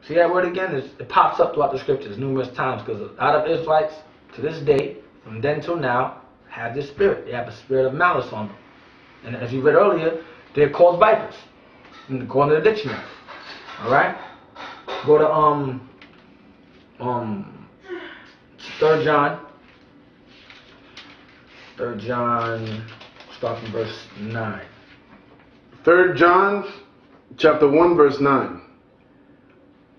See that word again? It pops up throughout the scriptures numerous times because out of Israelites to this day, from then till now, have this spirit. They have a spirit of malice on them. And as you read earlier, they're called vipers, according to the dictionary. All right. Go to 3 John. 3 John, start from verse 9. 3 John chapter 1 verse 9.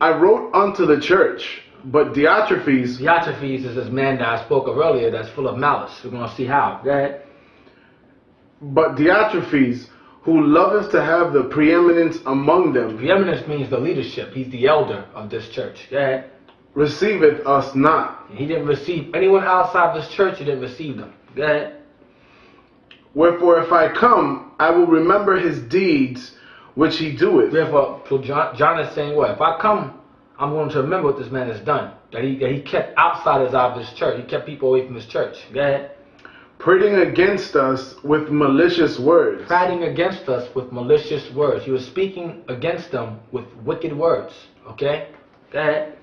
I wrote unto the church, but Diotrephes... Diotrephes is this man that I spoke of earlier that's full of malice. We're going to see how. Go ahead. But Diotrephes, who loveth to have the preeminence among them... Preeminence means the leadership. He's the elder of this church. Go ahead. Receiveth us not. He didn't receive anyone outside this church. He didn't receive them. Go ahead. Wherefore, if I come, I will remember his deeds which he doeth. Therefore, so John is saying, what? If I come, I'm going to remember what this man has done. That he kept outsiders out of this church. He kept people away from his church. Go ahead. Prating against us with malicious words. Prating against us with malicious words. He was speaking against them with wicked words. Okay? Go ahead.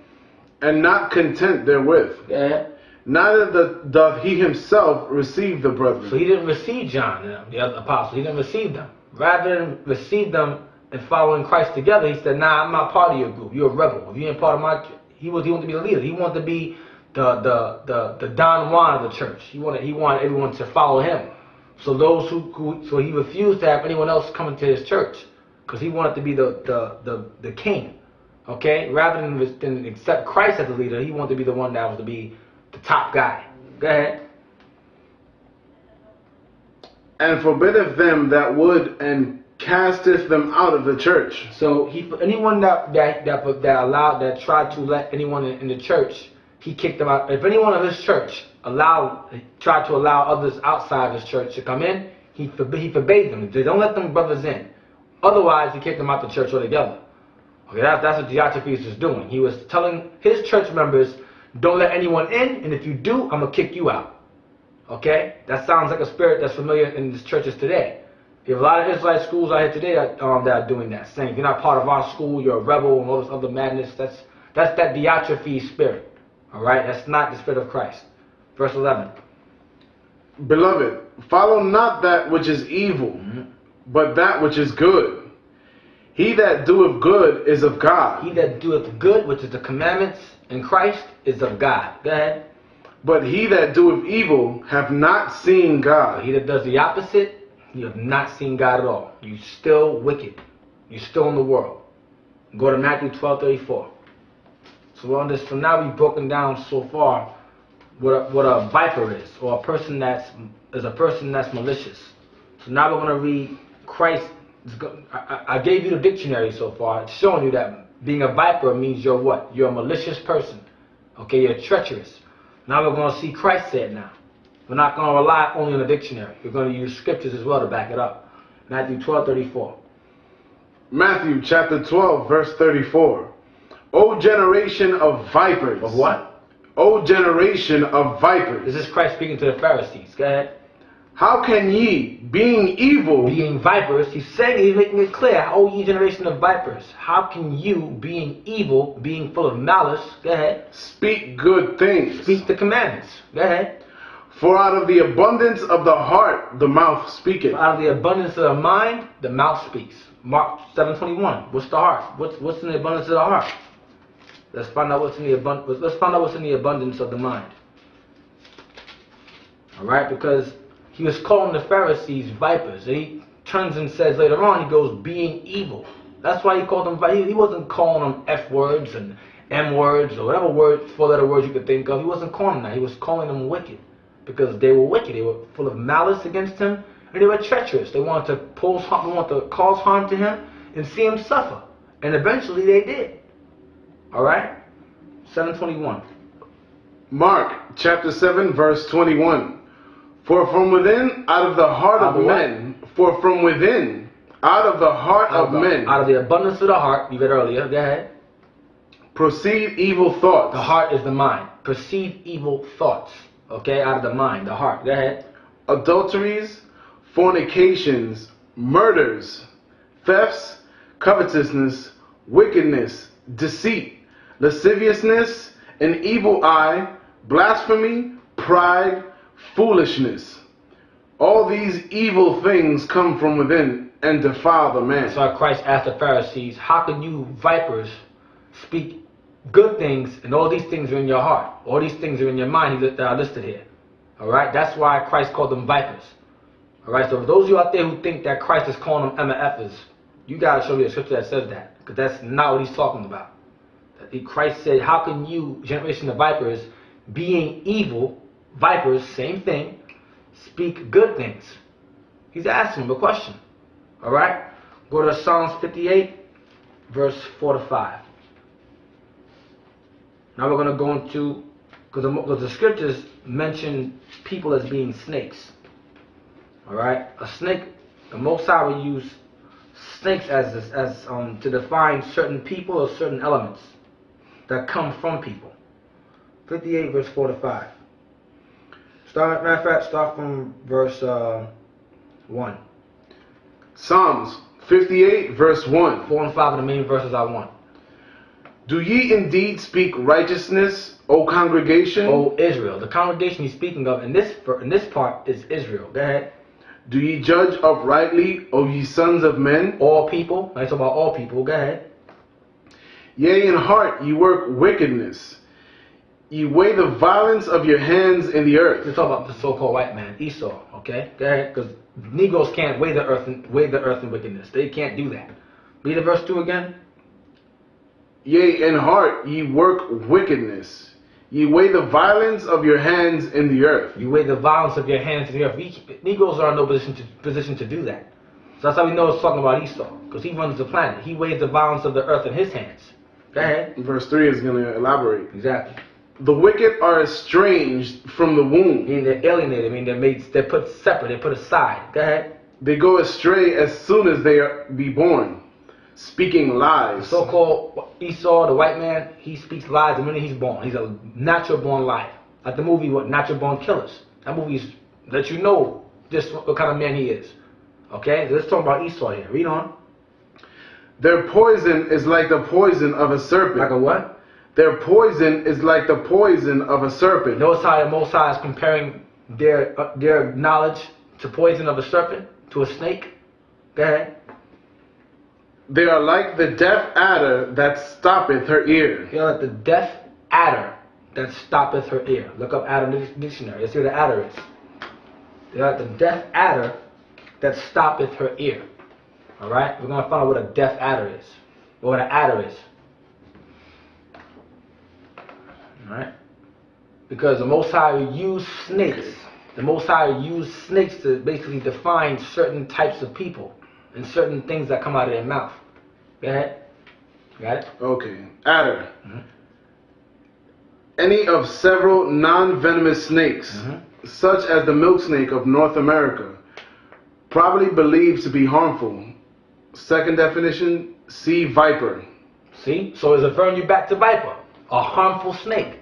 And not content therewith. Go ahead. Neither doth he himself receive the brethren. So he didn't receive John, the other apostle. He didn't receive them. Rather than receive them and following Christ together, he said, nah, I'm not part of your group. You're a rebel. If you ain't part of my... He wanted to be the leader. He wanted to be the Don Juan of the church. He wanted everyone to follow him. So so he refused to have anyone else come into his church because he wanted to be the king. Okay? Rather than accept Christ as the leader, he wanted to be the one that was to be the top guy. Go ahead. And forbiddeth them that would, and casteth them out of the church. So anyone that tried to let anyone in the church, he kicked them out. If anyone of his church tried to allow others outside his church to come in, he forbade them. They don't let them brothers in. Otherwise, he kicked them out the church altogether. Okay, that's what Diotrephes was doing. He was telling his church members, don't let anyone in, and if you do, I'm going to kick you out. Okay? That sounds like a spirit that's familiar in the churches today. You have a lot of Israelite schools out here today that are doing that. Saying, if you're not part of our school, you're a rebel and all this other madness. That's that Diotrephes spirit. Alright? That's not the spirit of Christ. Verse 11. Beloved, follow not that which is evil, but that which is good. He that doeth good is of God. He that doeth good, which is the commandments in Christ, is of God. Go ahead. But he that doeth evil hath not seen God. He that does the opposite, you have not seen God at all. You're still wicked. You're still in the world. Go to Matthew 12:34. So now we've broken down so far what a viper is, or a person that's malicious. So now we're going to read Christ. I gave you the dictionary so far. It's showing you that being a viper means you're what? You're a malicious person. Okay, you're treacherous. Now we're going to see Christ say it now. We're not going to rely only on the dictionary. We're going to use scriptures as well to back it up. Matthew 12:34. Matthew chapter 12, verse 34. O generation of vipers. Of what? O generation of vipers. This is Christ speaking to the Pharisees. Go ahead. How can ye, being evil... Being vipers, he's saying, he's making it clear. O ye generation of vipers. How can you, being evil, being full of malice, go ahead. Speak good things. Speak the commandments. Go ahead. For out of the abundance of the heart, the mouth speaketh. Out of the abundance of the mind, the mouth speaks. Mark 7:21. What's the heart? What's in the abundance of the heart? Let's find out what's in the abundance of the mind. All right, because he was calling the Pharisees vipers. And he turns and says later on, he goes, being evil. That's why he called them vipers. He wasn't calling them F words and M words or whatever word, four-letter words you could think of. He wasn't calling them that. He was calling them wicked. Because they were wicked. They were full of malice against him. And they were treacherous. They wanted to cause harm to him and see him suffer. And eventually they did. Alright? 7:21. Mark chapter 7, verse 21. For from within, out of the heart of men, for from within, out of the heart of men, out of the abundance of the heart, you read earlier, go ahead, proceed evil thoughts. The heart is the mind. Proceed evil thoughts. Okay, out of the mind, the heart. Go ahead. Adulteries, fornications, murders, thefts, covetousness, wickedness, deceit, lasciviousness, an evil eye, blasphemy, pride, foolishness. All these evil things come from within and defile the man. That's why Christ asked the Pharisees, how can you vipers speak good things and all these things are in your heart? All these things are in your mind that are listed here. Alright? That's why Christ called them vipers. Alright? So for those of you out there who think that Christ is calling them MFers, you gotta show me a scripture that says that. Because that's not what he's talking about. Christ said, how can you, generation of vipers, being evil, vipers, same thing, speak good things? He's asking him a question. Alright? Go to Psalms 58, verse 4 to 5. Now we're going to go into, because the scriptures mention people as being snakes. Alright? A snake, the Most High will use snakes as to define certain people or certain elements that come from people. 58 verse 4 to 5. Matter of fact, start from verse 1. Psalms 58 verse 1. 4 and 5 are the main verses I want. Do ye indeed speak righteousness, O congregation? O Israel. The congregation he's speaking of in this part is Israel. Go ahead. Do ye judge uprightly, O ye sons of men? All people. I talk about all people. Go ahead. Yea, in heart ye work wickedness. Ye weigh the violence of your hands in the earth. Let's talk about the so-called white man, Esau. Okay, go ahead, because Negroes can't weigh the earth in wickedness. They can't do that. Read the verse 2 again. Yea, in heart ye work wickedness. Ye weigh the violence of your hands in the earth. You weigh the violence of your hands in the earth. Negroes are in no position to do that. So that's how we know it's talking about Esau, because he runs the planet. He weighs the violence of the earth in his hands. Go ahead. Verse 3 is going to elaborate. Exactly. The wicked are estranged from the womb. Meaning they're alienated. Meaning they're put separate. They're put aside. Go ahead. They go astray as soon as they be born, speaking lies. The so-called Esau, the white man, he speaks lies the minute he's born. He's a natural born liar. Like the movie, Natural Born Killers. That movie lets you know just what kind of man he is. Okay? So let's talk about Esau here. Read on. Their poison is like the poison of a serpent. Like a what? Their poison is like the poison of a serpent. Notice how the Most High is comparing their knowledge to poison of a serpent, to a snake. Go ahead. They are like the deaf adder that stoppeth her ear. They are like the deaf adder that stoppeth her ear. Look up adder in the dictionary. Let's see what the adder is. They are like the deaf adder that stoppeth her ear. Alright? We're going to find out what a deaf adder is. Or what an adder is. Alright? Because the Most High used snakes. The Most High used snakes to basically define certain types of people and certain things that come out of their mouth. Go ahead. Got it? Okay. Adder. Any of several non-venomous snakes, such as the milk snake of North America, probably believed to be harmful. Second definition, sea viper. See? So it's referring you back to viper, a harmful snake.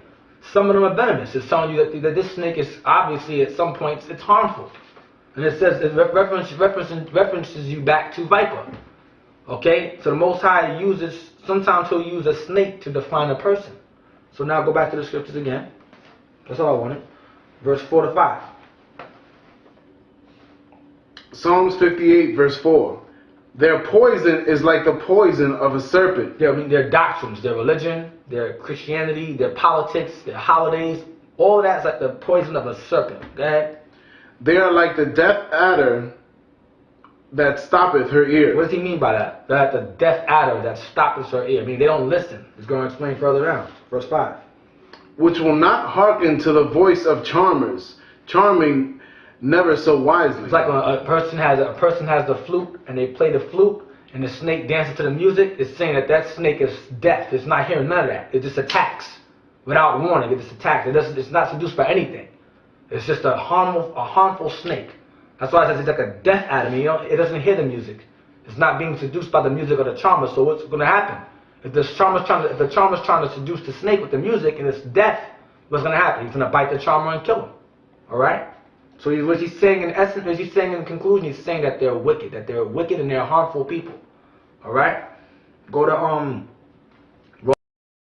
Some of them are venomous. It's telling you that this snake is obviously at some points it's harmful. And it says it references you back to viper. Okay? So the Most High sometimes he'll use a snake to define a person. So now go back to the scriptures again. That's all I wanted. Verse 4 to 5. Psalms 58 verse 4. Their poison is like the poison of a serpent. Their doctrines, their religion, their Christianity, their politics, their holidays, all of that's like the poison of a serpent. Go ahead. They are like the deaf adder that stoppeth her ear. What does he mean by that? They're like the deaf adder that stoppeth her ear. I mean, they don't listen. It's going to explain further down. Verse 5. Which will not hearken to the voice of charmers, charming never so wisely. It's like when a person has the flute and they play the flute and the snake dances to the music. It's saying that snake is deaf. It's not hearing none of that. It just attacks without warning. It just attacks. It's not seduced by anything. It's just a harmful snake. That's why it says it's like a deaf adder. It doesn't hear the music. It's not being seduced by the music of the charmer. So what's going to happen? If the charmer's trying to seduce the snake with the music and it's deaf, what's going to happen? He's going to bite the charmer and kill him. All right. So what he's saying in essence, what he's saying in conclusion, he's saying that they're wicked and they're harmful people. All right. Go to